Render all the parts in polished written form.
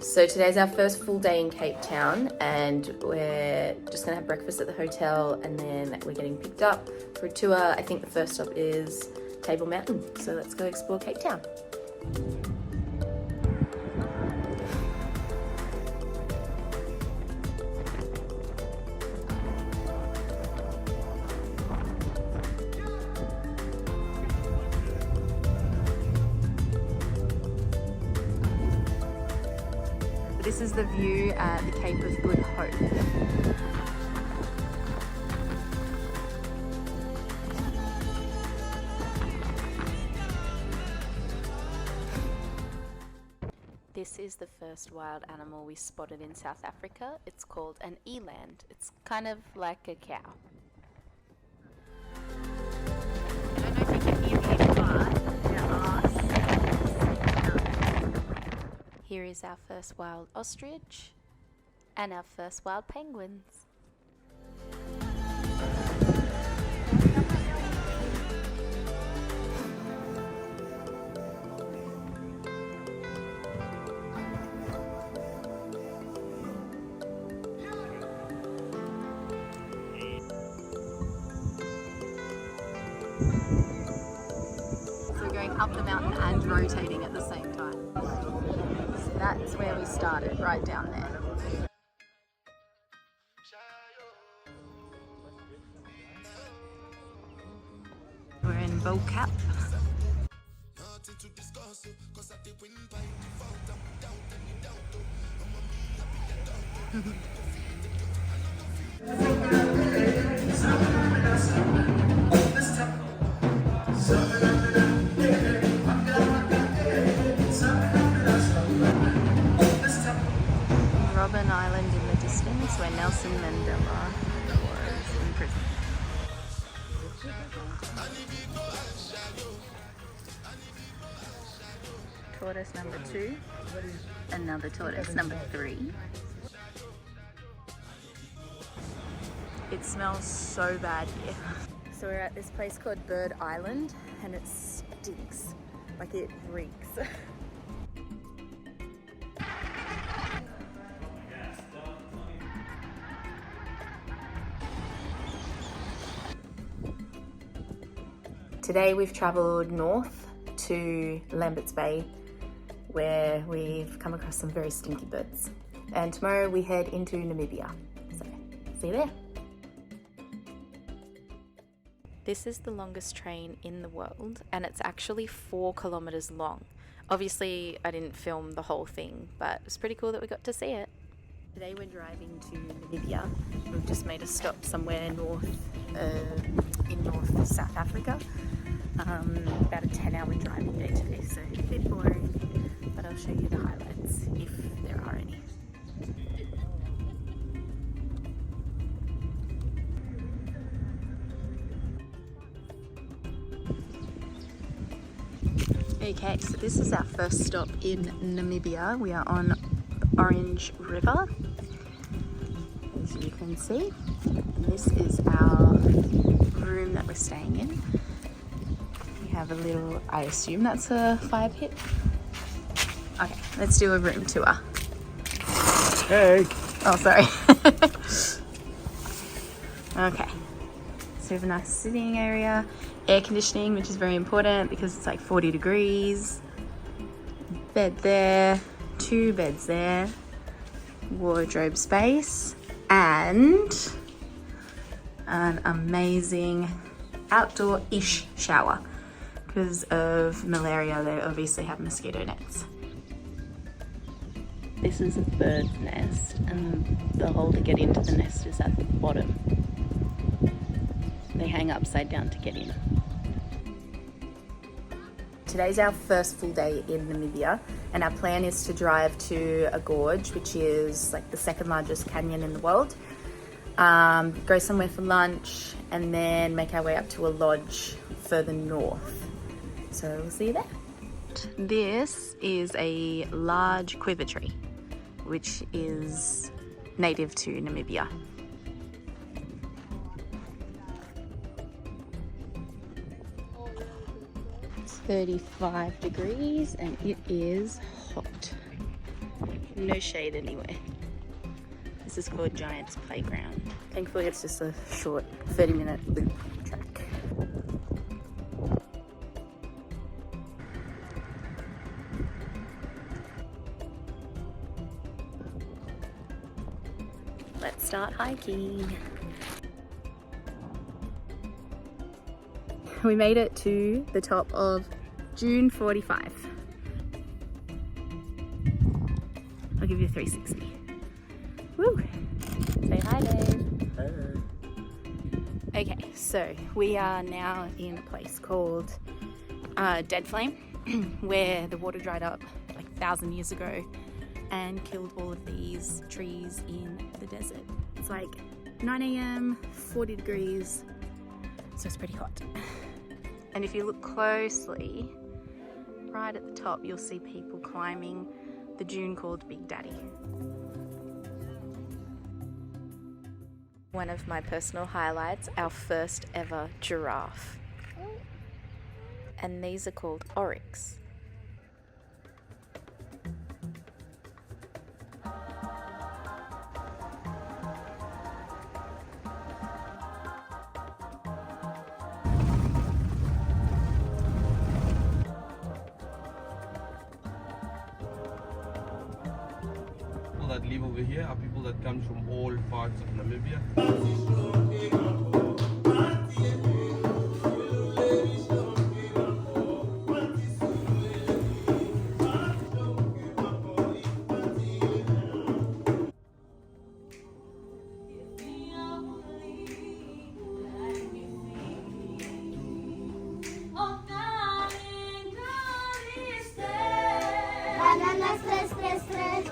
So today's our first full day in Cape Town, and we're just gonna have breakfast at the hotel, and then we're getting picked up for a tour. I think the first stop is Table Mountain, so let's go explore Cape Town. This is the view at the Cape of Good Hope. This is the first wild animal we spotted in South Africa. It's called an eland. It's kind of like a cow. I don't know if you can hear me, but there are Here is our first wild ostrich and our first wild penguins. So we're going up the mountain and rotating at the same time. That's where we started, right down there. We're in Bo-Cap. Robben Island in the distance, where Nelson Mandela was in prison. Tortoise number 2, another tortoise number 3. It smells so bad here. So we're at this place called Bird Island, and it stinks, like it reeks. Today we've travelled north to Lambert's Bay, where we've come across some very stinky birds. And tomorrow we head into Namibia. So, see you there. This is the longest train in the world, and it's actually 4 kilometres long. Obviously I didn't film the whole thing, but it's pretty cool that we got to see it. Today we're driving to Namibia. We've just made a stop somewhere in North South Africa. About a 10-hour driving day today, so a bit boring, but I'll show you the highlights if there are any. Okay, so this is our first stop in Namibia. We are on the Orange River, as you can see. And this is our room that we're staying in. We have a little, I assume that's a fire pit. Okay, let's do a room tour. Hey! Oh, sorry. Okay, so we have a nice sitting area. Air conditioning, which is very important because it's like 40 degrees. Bed there, 2 beds there. Wardrobe space, and an amazing outdoor-ish shower. Because of malaria, they obviously have mosquito nets. This is a bird's nest, and the hole to get into the nest is at the bottom. They hang upside down to get in. Today's our first full day in Namibia, and our plan is to drive to a gorge, which is like the 2nd largest canyon in the world. Go somewhere for lunch, and then make our way up to a lodge further north. So we'll see you there. This is a large quiver tree, which is native to Namibia. 35 degrees and it is hot. no shade anywhere. This is called Giant's Playground. Thankfully it's just a short 30-minute loop track. Let's start hiking. We made it to the top of June 45. I'll give you a 360. Woo! Say hi, Dave. Hey. Okay, so we are now in a place called Dead Flame, where the water dried up like 1,000 years ago and killed all of these trees in the desert. It's like 9 AM, 40 degrees, so it's pretty hot. And if you look closely, right at the top, you'll see people climbing the dune called Big Daddy. One of my personal highlights, our first ever giraffe. And these are called oryx. That live over here are people that come from all parts of Namibia.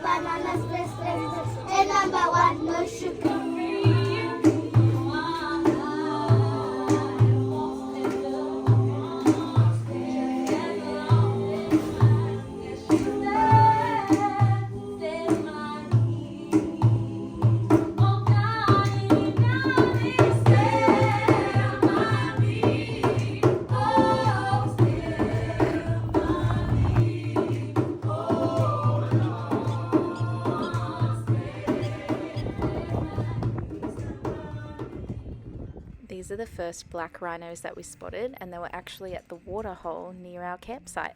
Bananas, bananas, and number one, no sugar. These are the first black rhinos that we spotted, and they were actually at the water hole near our campsite.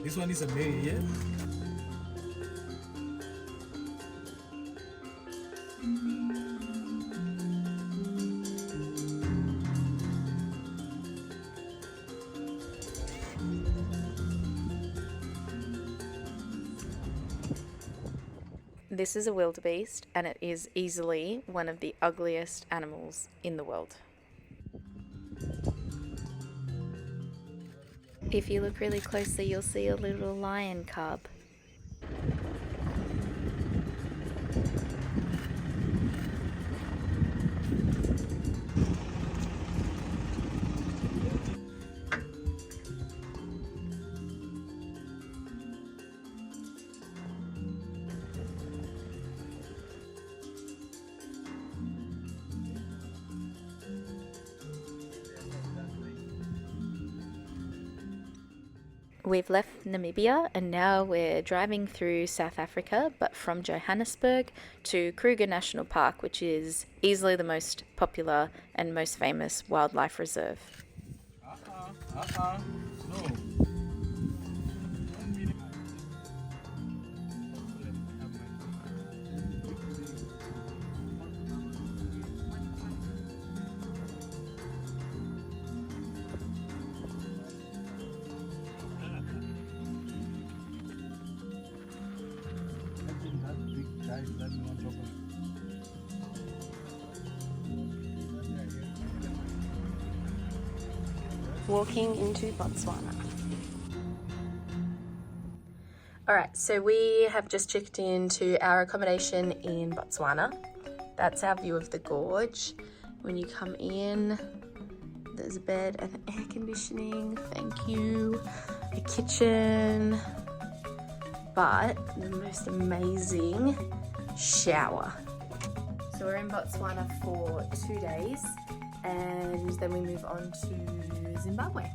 This one is a male, yeah? This is a wildebeest, and it is easily one of the ugliest animals in the world. If you look really closely, you'll see a little lion cub. We've left Namibia and now we're driving through South Africa, but from Johannesburg to Kruger National Park, which is easily the most popular and most famous wildlife reserve. No. Walking into Botswana. Alright, so we have just checked into our accommodation in Botswana. That's our view of the gorge. When you come in, there's a bed and air conditioning, thank you, a kitchen, but the most amazing shower. So we're in Botswana for 2 days and then we move on to Zimbabwe.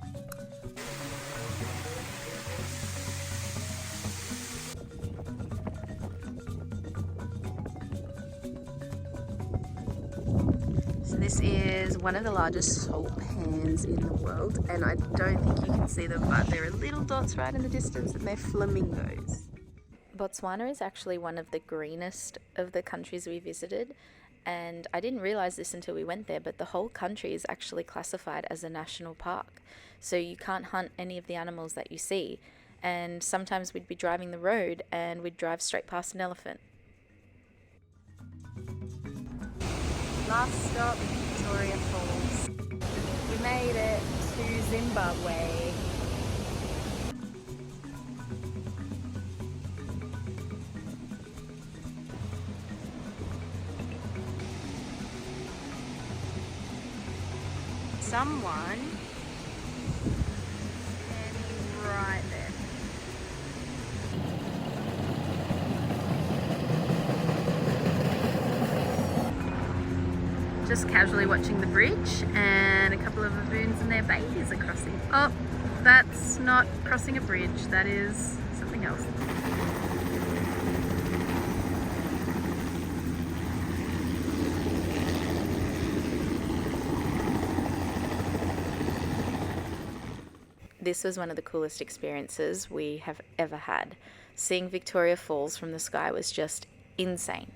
So this is one of the largest salt pans in the world, and I don't think you can see them, but there are little dots right in the distance and they're flamingos. Botswana is actually one of the greenest of the countries we visited, and I didn't realize this until we went there, but the whole country is actually classified as a national park. So you can't hunt any of the animals that you see, and sometimes we'd be driving the road and we'd drive straight past an elephant. Last stop, Victoria Falls. We made it to Zimbabwe. Someone standing right there. Just casually watching the bridge, and a couple of baboons and their babies are crossing. Oh, that's not crossing a bridge, that is something else. This was one of the coolest experiences we have ever had. Seeing Victoria Falls from the sky was just insane.